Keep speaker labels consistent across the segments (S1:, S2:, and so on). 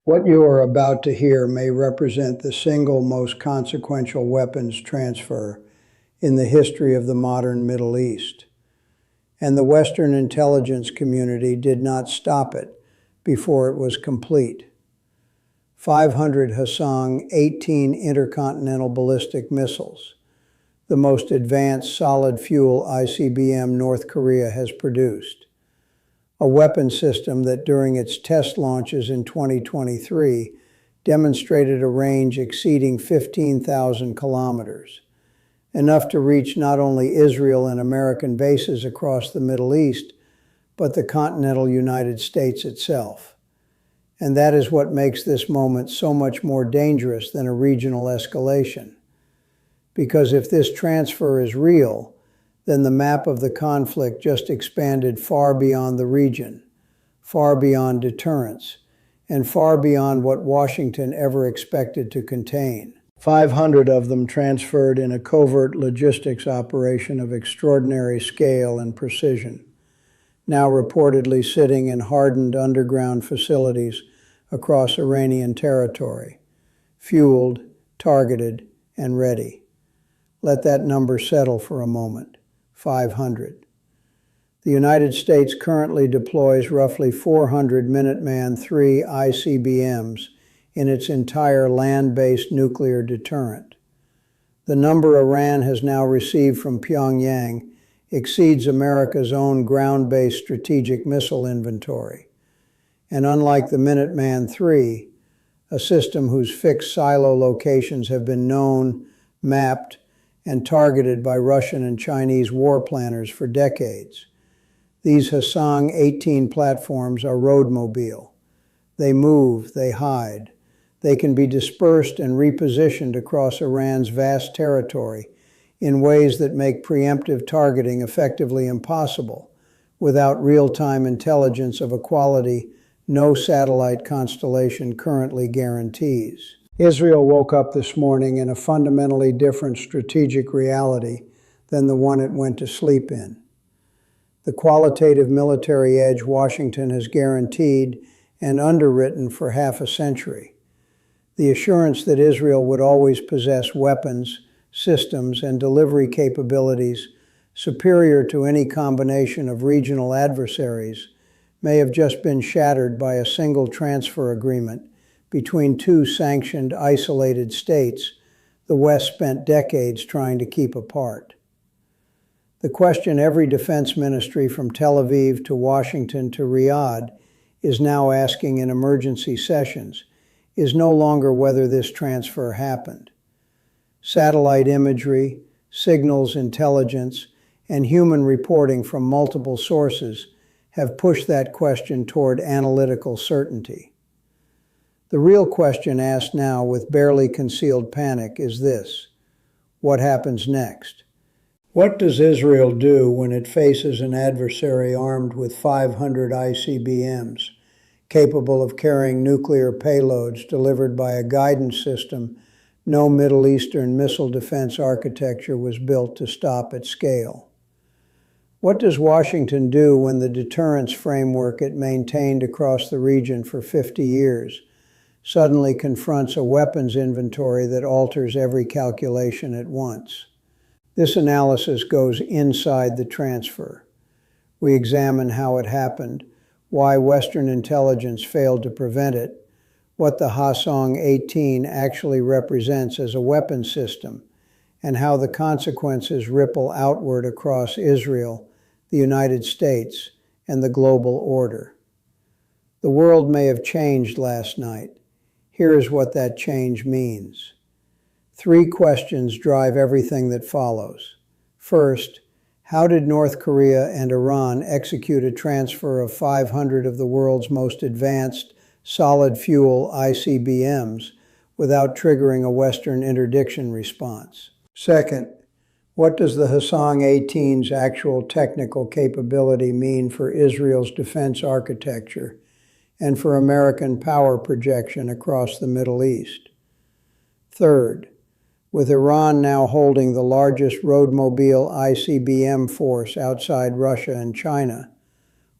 S1: What you are about to hear may represent the single most consequential weapons transfer in the history of the modern Middle East. And the Western intelligence community did not stop it before it was complete. 500 Hwasong-18 intercontinental ballistic missiles, the most advanced solid-fuel ICBM North Korea has produced. A weapon system that during its test launches in 2023 demonstrated a range exceeding 15,000 kilometers, enough to reach not only Israel and American bases across the Middle East, but the continental United States itself. And that is what makes this moment so much more dangerous than a regional escalation. Because if this transfer is real, then the map of the conflict just expanded far beyond the region, far beyond deterrence, and far beyond what Washington ever expected to contain. 500 of them transferred in a covert logistics operation of extraordinary scale and precision, now reportedly sitting in hardened underground facilities across Iranian territory, fueled, targeted, and ready. Let that number settle for a moment. 500. The United States currently deploys roughly 400 Minuteman III ICBMs in its entire land-based nuclear deterrent. The number Iran has now received from Pyongyang exceeds America's own ground-based strategic missile inventory. And unlike the Minuteman III, a system whose fixed silo locations have been known, mapped, and targeted by Russian and Chinese war planners for decades. These Hwasong-18 platforms are roadmobile. They move, they hide. They can be dispersed and repositioned across Iran's vast territory in ways that make preemptive targeting effectively impossible, without real-time intelligence of a quality no satellite constellation currently guarantees. Israel woke up this morning in a fundamentally different strategic reality than the one it went to sleep in. The qualitative military edge Washington has guaranteed and underwritten for half a century. The assurance that Israel would always possess weapons, systems, and delivery capabilities superior to any combination of regional adversaries may have just been shattered by a single transfer agreement between two sanctioned, isolated states the West spent decades trying to keep apart. The question every defense ministry from Tel Aviv to Washington to Riyadh is now asking in emergency sessions is no longer whether this transfer happened. Satellite imagery, signals intelligence, and human reporting from multiple sources have pushed that question toward analytical certainty. The real question asked now with barely concealed panic is this: what happens next? What does Israel do when it faces an adversary armed with 500 ICBMs, capable of carrying nuclear payloads delivered by a guidance system no Middle Eastern missile defense architecture was built to stop at scale? What does Washington do when the deterrence framework it maintained across the region for 50 years suddenly confronts a weapons inventory that alters every calculation at once? This analysis goes inside the transfer. We examine how it happened, why Western intelligence failed to prevent it, what the Hwasong-18 actually represents as a weapons system, and how the consequences ripple outward across Israel, the United States, and the global order. The world may have changed last night. Here is what that change means. 3 questions drive everything that follows. First, how did North Korea and Iran execute a transfer of 500 of the world's most advanced solid-fuel ICBMs without triggering a Western interdiction response? Second, what does the Hwasong-18's actual technical capability mean for Israel's defense architecture and for American power projection across the Middle East? Third, with Iran now holding the largest roadmobile ICBM force outside Russia and China,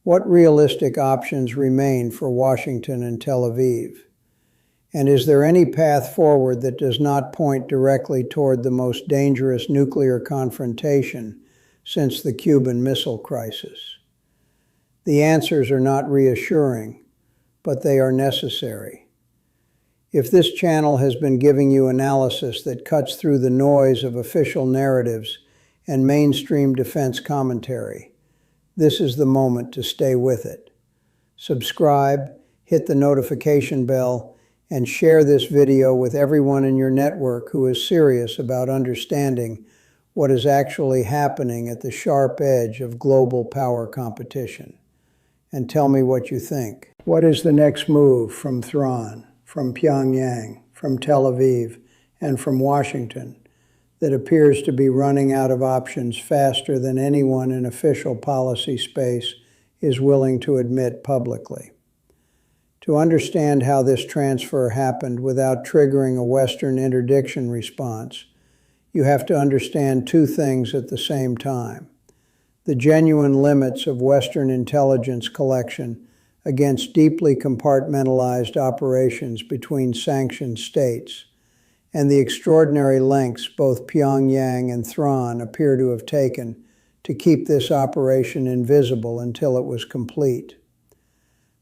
S1: what realistic options remain for Washington and Tel Aviv? And is there any path forward that does not point directly toward the most dangerous nuclear confrontation since the Cuban Missile Crisis? The answers are not reassuring, but they are necessary. If this channel has been giving you analysis that cuts through the noise of official narratives and mainstream defense commentary, this is the moment to stay with it. Subscribe, hit the notification bell, and share this video with everyone in your network who is serious about understanding what is actually happening at the sharp edge of global power competition. And tell me what you think. What is the next move from Tehran, from Pyongyang, from Tel Aviv, and from Washington that appears to be running out of options faster than anyone in official policy space is willing to admit publicly? To understand how this transfer happened without triggering a Western interdiction response, you have to understand two things at the same time: the genuine limits of Western intelligence collection against deeply compartmentalized operations between sanctioned states, and the extraordinary lengths both Pyongyang and Tehran appear to have taken to keep this operation invisible until it was complete.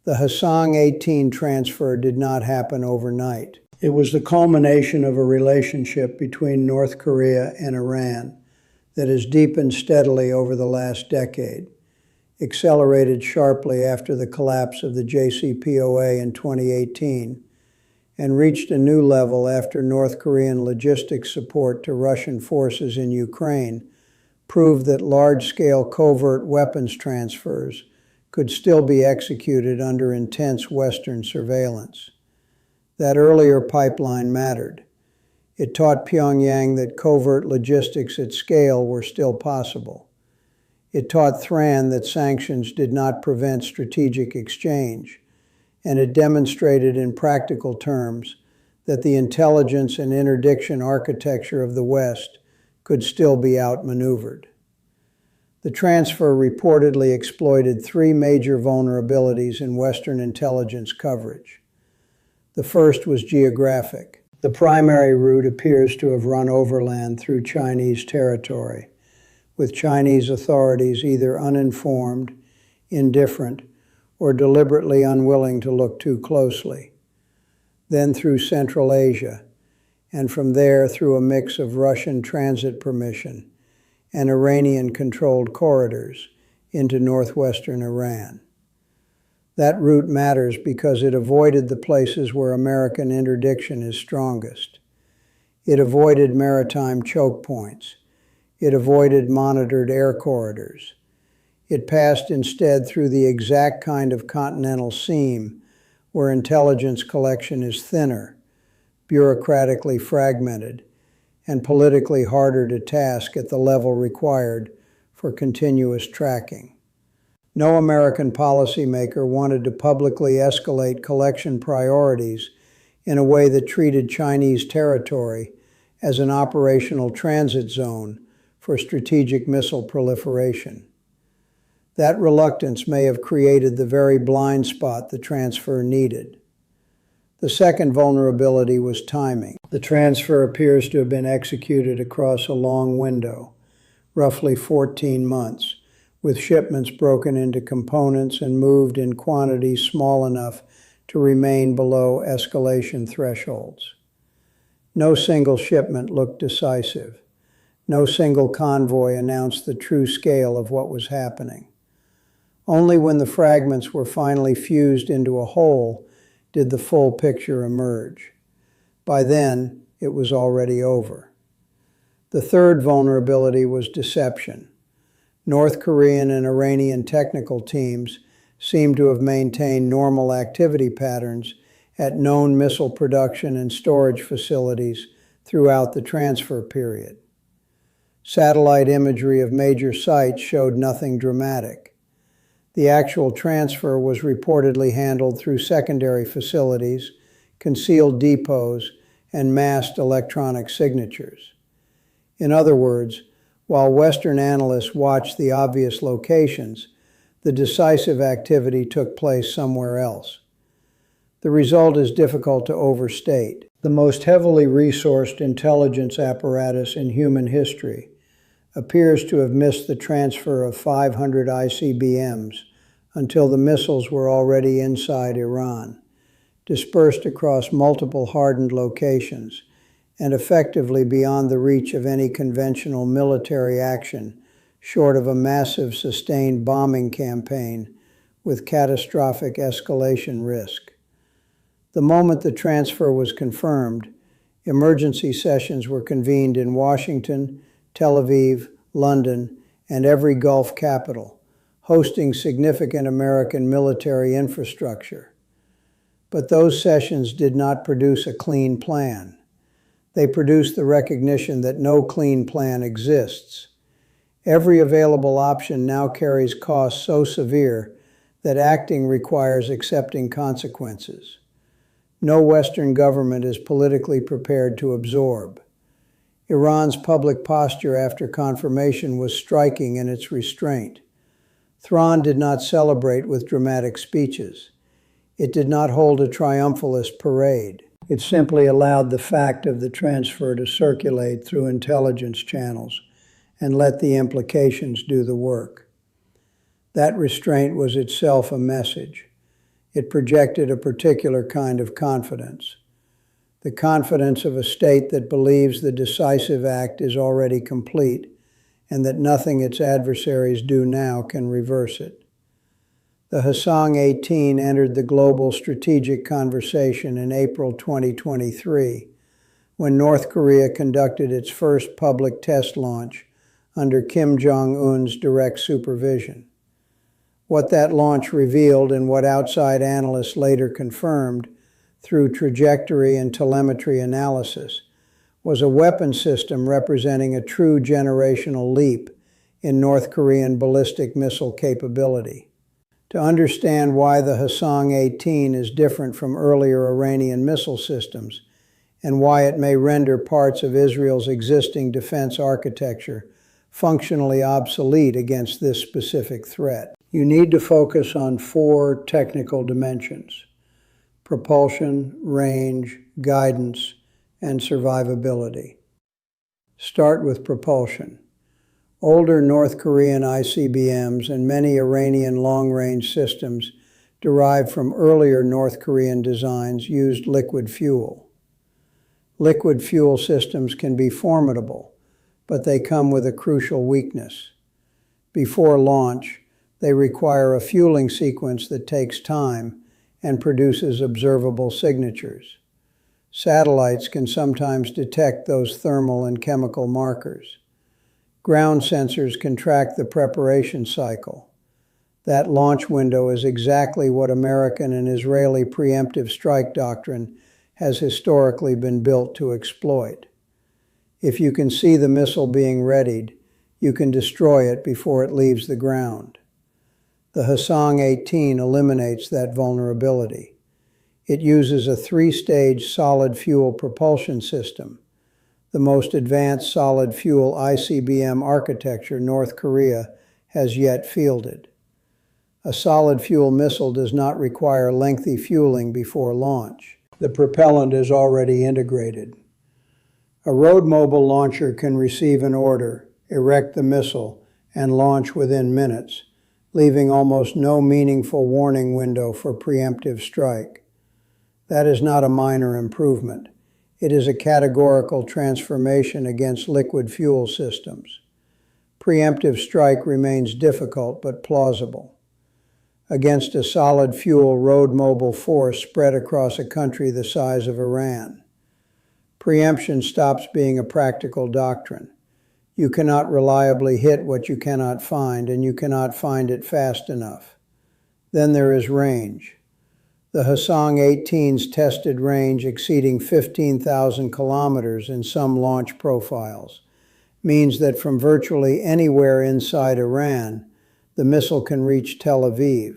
S1: The Hwasong-18 transfer did not happen overnight. It was the culmination of a relationship between North Korea and Iran that has deepened steadily over the last decade, accelerated sharply after the collapse of the JCPOA in 2018, and reached a new level after North Korean logistics support to Russian forces in Ukraine proved that large-scale covert weapons transfers could still be executed under intense Western surveillance. That earlier pipeline mattered. It taught Pyongyang that covert logistics at scale were still possible. It taught Tehran that sanctions did not prevent strategic exchange, and it demonstrated in practical terms that the intelligence and interdiction architecture of the West could still be outmaneuvered. The transfer reportedly exploited three major vulnerabilities in Western intelligence coverage. The first was geographic. The primary route appears to have run overland through Chinese territory, with Chinese authorities either uninformed, indifferent, or deliberately unwilling to look too closely. Then through Central Asia, and from there through a mix of Russian transit permission and Iranian-controlled corridors into northwestern Iran. That route matters because it avoided the places where American interdiction is strongest. It avoided maritime choke points. It avoided monitored air corridors. It passed instead through the exact kind of continental seam where intelligence collection is thinner, bureaucratically fragmented, and politically harder to task at the level required for continuous tracking. No American policymaker wanted to publicly escalate collection priorities in a way that treated Chinese territory as an operational transit zone for strategic missile proliferation. That reluctance may have created the very blind spot the transfer needed. The second vulnerability was timing. The transfer appears to have been executed across a long window, roughly 14 months, with shipments broken into components and moved in quantities small enough to remain below escalation thresholds. No single shipment looked decisive. No single convoy announced the true scale of what was happening. Only when the fragments were finally fused into a whole did the full picture emerge. By then, it was already over. The third vulnerability was deception. North Korean and Iranian technical teams seemed to have maintained normal activity patterns at known missile production and storage facilities throughout the transfer period. Satellite imagery of major sites showed nothing dramatic. The actual transfer was reportedly handled through secondary facilities, concealed depots, and masked electronic signatures. In other words, while Western analysts watched the obvious locations, the decisive activity took place somewhere else. The result is difficult to overstate. The most heavily resourced intelligence apparatus in human history appears to have missed the transfer of 500 ICBMs until the missiles were already inside Iran, dispersed across multiple hardened locations, and effectively beyond the reach of any conventional military action short of a massive sustained bombing campaign with catastrophic escalation risk. The moment the transfer was confirmed, emergency sessions were convened in Washington, Tel Aviv, London, and every Gulf capital, hosting significant American military infrastructure. But those sessions did not produce a clean plan. They produced the recognition that no clean plan exists. Every available option now carries costs so severe that acting requires accepting consequences. No Western government is politically prepared to absorb. Iran's public posture after confirmation was striking in its restraint. Tehran did not celebrate with dramatic speeches. It did not hold a triumphalist parade. It simply allowed the fact of the transfer to circulate through intelligence channels and let the implications do the work. That restraint was itself a message. It projected a particular kind of confidence, the confidence of a state that believes the decisive act is already complete and that nothing its adversaries do now can reverse it. The Hwasong-18 entered the global strategic conversation in April 2023, when North Korea conducted its first public test launch under Kim Jong-un's direct supervision. What that launch revealed and what outside analysts later confirmed through trajectory and telemetry analysis was a weapon system representing a true generational leap in North Korean ballistic missile capability. To understand why the Hwasong-18 is different from earlier Iranian missile systems and why it may render parts of Israel's existing defense architecture functionally obsolete against this specific threat, you need to focus on 4 technical dimensions: propulsion, range, guidance, and survivability. Start with propulsion. Older North Korean ICBMs and many Iranian long-range systems derived from earlier North Korean designs used liquid fuel. Liquid fuel systems can be formidable, but they come with a crucial weakness. Before launch, they require a fueling sequence that takes time and produces observable signatures. Satellites can sometimes detect those thermal and chemical markers. Ground sensors can track the preparation cycle. That launch window is exactly what American and Israeli preemptive strike doctrine has historically been built to exploit. If you can see the missile being readied, you can destroy it before it leaves the ground. The Hwasong-18 eliminates that vulnerability. It uses a 3-stage solid fuel propulsion system, the most advanced solid fuel ICBM architecture North Korea has yet fielded. A solid fuel missile does not require lengthy fueling before launch. The propellant is already integrated. A road mobile launcher can receive an order, erect the missile, and launch within minutes, leaving almost no meaningful warning window for preemptive strike. That is not a minor improvement. It is a categorical transformation against liquid fuel systems. Preemptive strike remains difficult but plausible. Against a solid fuel road mobile force spread across a country the size of Iran, preemption stops being a practical doctrine. You cannot reliably hit what you cannot find, and you cannot find it fast enough. Then there is range. The Hwasong-18's tested range exceeding 15,000 kilometers in some launch profiles means that from virtually anywhere inside Iran, the missile can reach Tel Aviv,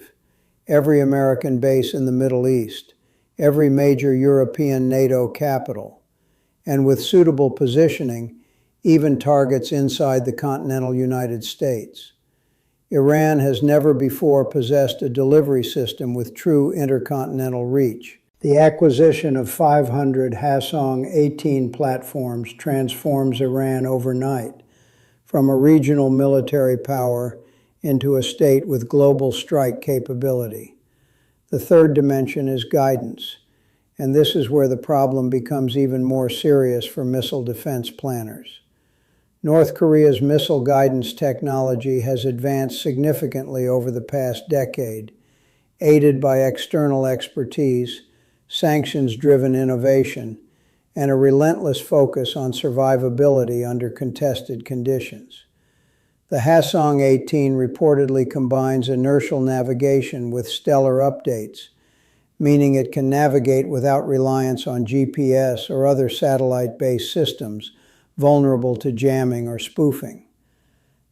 S1: every American base in the Middle East, every major European NATO capital, and with suitable positioning, even targets inside the continental United States. Iran has never before possessed a delivery system with true intercontinental reach. The acquisition of 500 Hwasong-18 platforms transforms Iran overnight from a regional military power into a state with global strike capability. The third dimension is guidance, and this is where the problem becomes even more serious for missile defense planners. North Korea's missile guidance technology has advanced significantly over the past decade, aided by external expertise, sanctions-driven innovation, and a relentless focus on survivability under contested conditions. The Hwasong-18 reportedly combines inertial navigation with stellar updates, meaning it can navigate without reliance on GPS or other satellite-based systems vulnerable to jamming or spoofing.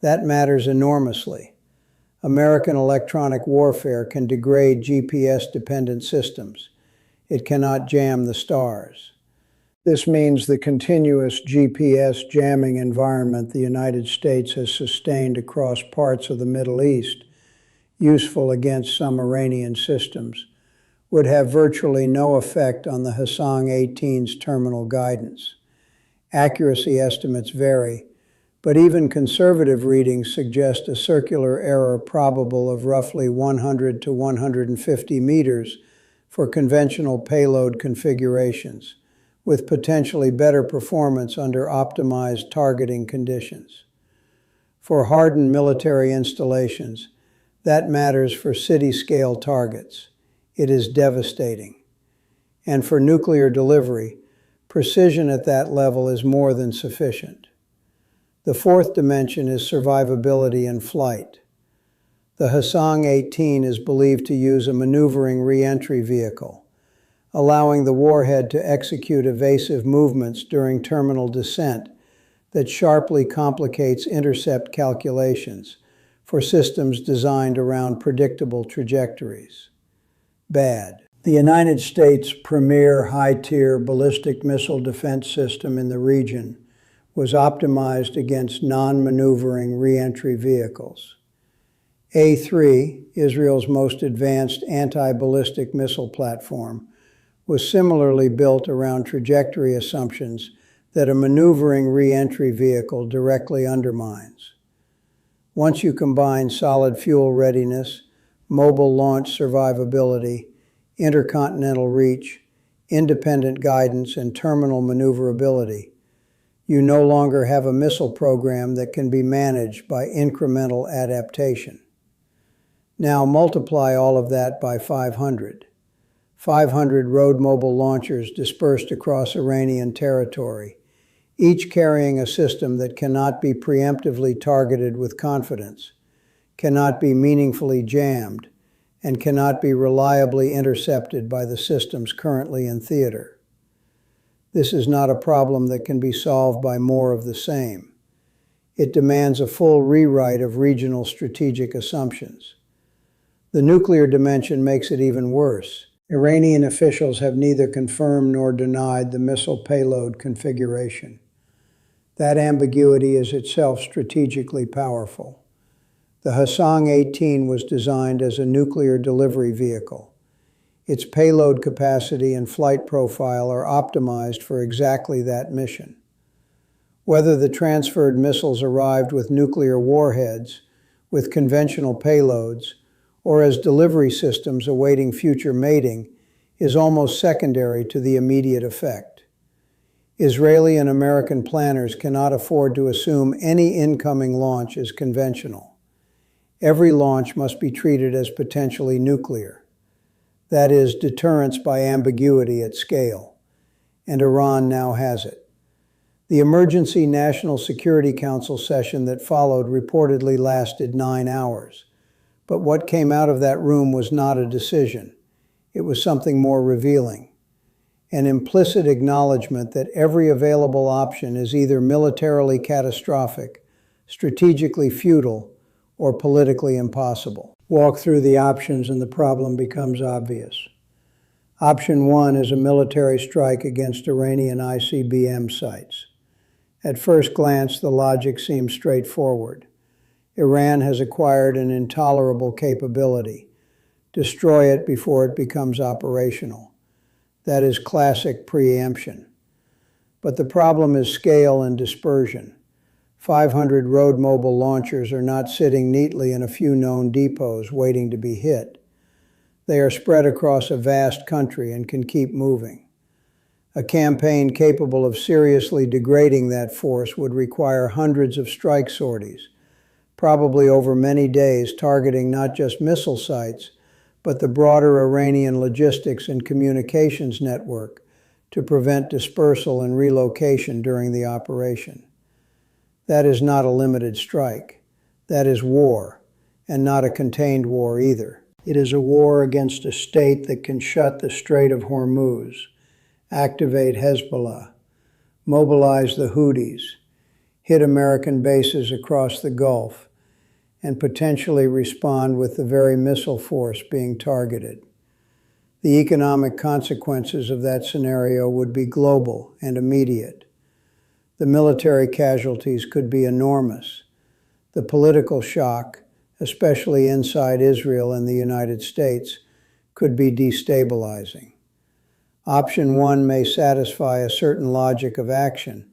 S1: That matters enormously. American electronic warfare can degrade GPS-dependent systems. It cannot jam the stars. This means the continuous GPS jamming environment the United States has sustained across parts of the Middle East, useful against some Iranian systems, would have virtually no effect on the Hwasong-18's terminal guidance. Accuracy estimates vary, but even conservative readings suggest a circular error probable of roughly 100 to 150 meters for conventional payload configurations, with potentially better performance under optimized targeting conditions. For hardened military installations, that matters for city-scale targets. It is devastating. And for nuclear delivery, precision at that level is more than sufficient. The fourth dimension is survivability in flight. The Hwasong-18 is believed to use a maneuvering re-entry vehicle, allowing the warhead to execute evasive movements during terminal descent that sharply complicates intercept calculations for systems designed around predictable trajectories. Bad. The United States' premier high-tier ballistic missile defense system in the region was optimized against non-maneuvering re-entry vehicles. A-3, Israel's most advanced anti-ballistic missile platform, was similarly built around trajectory assumptions that a maneuvering re-entry vehicle directly undermines. Once you combine solid fuel readiness, mobile launch survivability, intercontinental reach, independent guidance, and terminal maneuverability, you no longer have a missile program that can be managed by incremental adaptation. Now multiply all of that by 500. 500 road mobile launchers dispersed across Iranian territory, each carrying a system that cannot be preemptively targeted with confidence, cannot be meaningfully jammed, and cannot be reliably intercepted by the systems currently in theater. This is not a problem that can be solved by more of the same. It demands a full rewrite of regional strategic assumptions. The nuclear dimension makes it even worse. Iranian officials have neither confirmed nor denied the missile payload configuration. That ambiguity is itself strategically powerful. The Hwasong-18 was designed as a nuclear delivery vehicle. Its payload capacity and flight profile are optimized for exactly that mission. Whether the transferred missiles arrived with nuclear warheads, with conventional payloads, or as delivery systems awaiting future mating, is almost secondary to the immediate effect. Israeli and American planners cannot afford to assume any incoming launch is conventional. Every launch must be treated as potentially nuclear. That is, deterrence by ambiguity at scale. And Iran now has it. The Emergency National Security Council session that followed reportedly lasted 9 hours. But what came out of that room was not a decision. It was something more revealing. An implicit acknowledgement that every available option is either militarily catastrophic, strategically futile, or politically impossible. Walk through the options and the problem becomes obvious. Option 1 is a military strike against Iranian ICBM sites. At first glance, the logic seems straightforward. Iran has acquired an intolerable capability. Destroy it before it becomes operational. That is classic preemption. But the problem is scale and dispersion. 500 road mobile launchers are not sitting neatly in a few known depots waiting to be hit. They are spread across a vast country and can keep moving. A campaign capable of seriously degrading that force would require hundreds of strike sorties, probably over many days, targeting not just missile sites, but the broader Iranian logistics and communications network to prevent dispersal and relocation during the operation. That is not a limited strike. That is war, and not a contained war either. It is a war against a state that can shut the Strait of Hormuz, activate Hezbollah, mobilize the Houthis, hit American bases across the Gulf, and potentially respond with the very missile force being targeted. The economic consequences of that scenario would be global and immediate. The military casualties could be enormous. The political shock, especially inside Israel and the United States, could be destabilizing. Option 1 may satisfy a certain logic of action,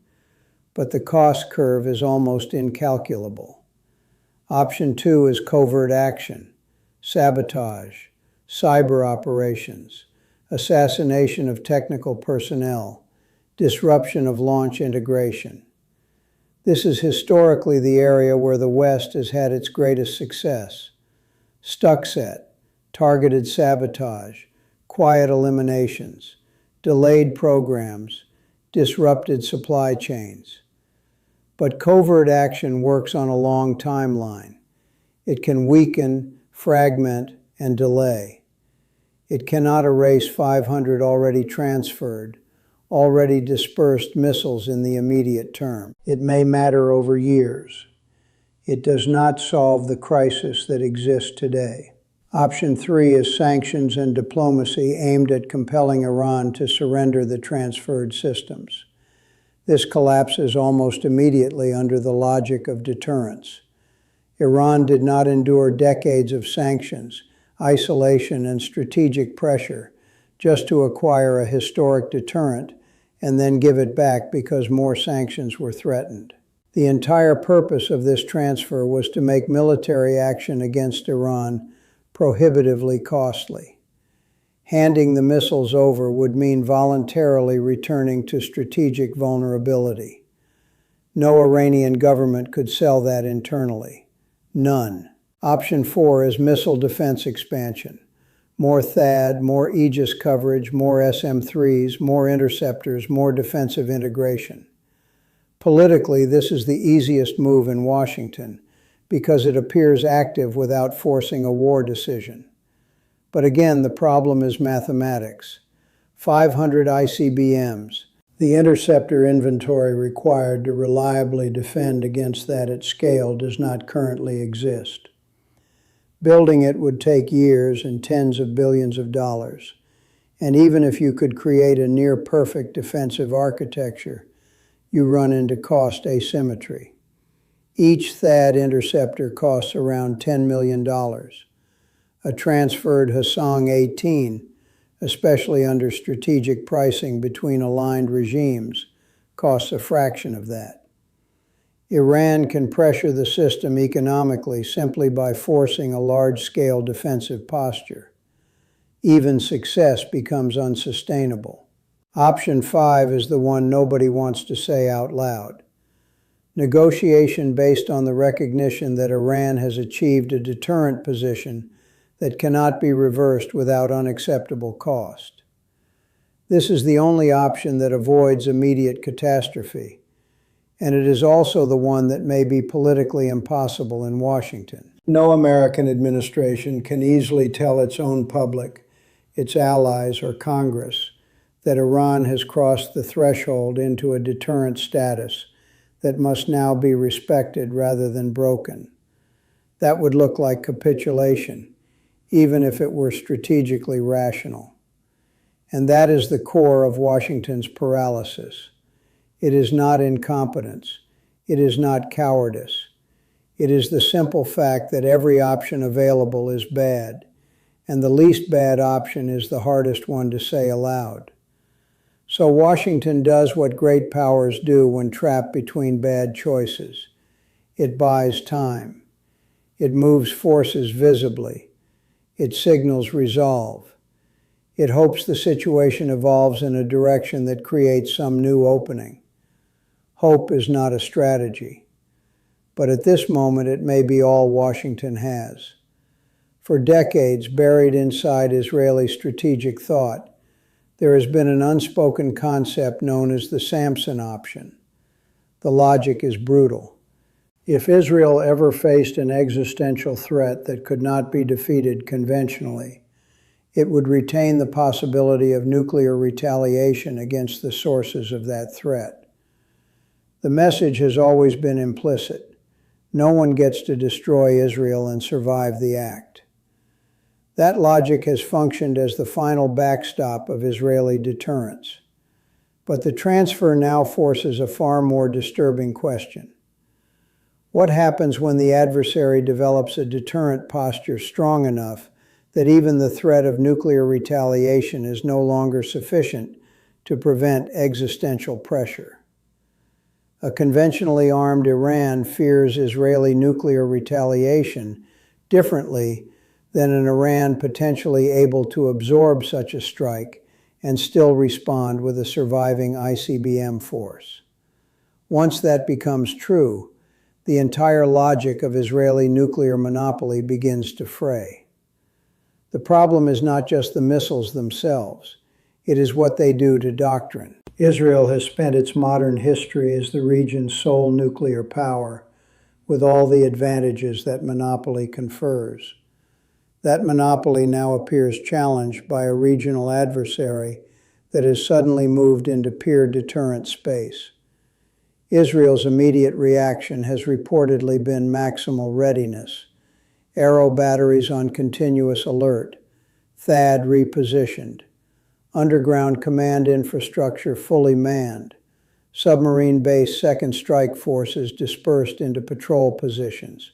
S1: but the cost curve is almost incalculable. Option 2 is covert action, sabotage, cyber operations, assassination of technical personnel, disruption of launch integration. This is historically the area where the West has had its greatest success. Stuxnet, targeted sabotage, quiet eliminations, delayed programs, disrupted supply chains. But covert action works on a long timeline. It can weaken, fragment, and delay. It cannot erase 500 already transferred, already dispersed missiles in the immediate term. It may matter over years. It does not solve the crisis that exists today. Option 3 is sanctions and diplomacy aimed at compelling Iran to surrender the transferred systems. This collapses almost immediately under the logic of deterrence. Iran did not endure decades of sanctions, isolation, and strategic pressure just to acquire a historic deterrent and then give it back because more sanctions were threatened. The entire purpose of this transfer was to make military action against Iran prohibitively costly. Handing the missiles over would mean voluntarily returning to strategic vulnerability. No Iranian government could sell that internally. None. Option 4 is missile defense expansion. More THAAD, more Aegis coverage, more SM-3s, more interceptors, more defensive integration. Politically, this is the easiest move in Washington because it appears active without forcing a war decision. But again, the problem is mathematics. 500 ICBMs, the interceptor inventory required to reliably defend against that at scale does not currently exist. Building it would take years and tens of billions of dollars. And even if you could create a near-perfect defensive architecture, you run into cost asymmetry. Each THAAD interceptor costs around $10 million. A transferred Hwasong-18, especially under strategic pricing between aligned regimes, costs a fraction of that. Iran can pressure the system economically simply by forcing a large-scale defensive posture. Even success becomes unsustainable. Option 5 is the one nobody wants to say out loud. Negotiation based on the recognition that Iran has achieved a deterrent position that cannot be reversed without unacceptable cost. This is the only option that avoids immediate catastrophe, and it is also the one that may be politically impossible in Washington. No American administration can easily tell its own public, its allies, or Congress that Iran has crossed the threshold into a deterrent status that must now be respected rather than broken. That would look like capitulation, even if it were strategically rational. And that is the core of Washington's paralysis. It is not incompetence. It is not cowardice. It is the simple fact that every option available is bad, and the least bad option is the hardest one to say aloud. So Washington does what great powers do when trapped between bad choices. It buys time. It moves forces visibly. It signals resolve. It hopes the situation evolves in a direction that creates some new opening. Hope is not a strategy. But at this moment, it may be all Washington has. For decades, buried inside Israeli strategic thought, there has been an unspoken concept known as the Samson option. The logic is brutal. If Israel ever faced an existential threat that could not be defeated conventionally, it would retain the possibility of nuclear retaliation against the sources of that threat. The message has always been implicit. No one gets to destroy Israel and survive the act. That logic has functioned as the final backstop of Israeli deterrence. But the transfer now forces a far more disturbing question. What happens when the adversary develops a deterrent posture strong enough that even the threat of nuclear retaliation is no longer sufficient to prevent existential pressure? A conventionally armed Iran fears Israeli nuclear retaliation differently than an Iran potentially able to absorb such a strike and still respond with a surviving ICBM force. Once that becomes true, the entire logic of Israeli nuclear monopoly begins to fray. The problem is not just the missiles themselves, it is what they do to doctrine. Israel has spent its modern history as the region's sole nuclear power, with all the advantages that monopoly confers. That monopoly now appears challenged by a regional adversary that has suddenly moved into peer deterrent space. Israel's immediate reaction has reportedly been maximal readiness, Arrow batteries on continuous alert, THAAD repositioned, underground command infrastructure fully manned, submarine-based second strike forces dispersed into patrol positions,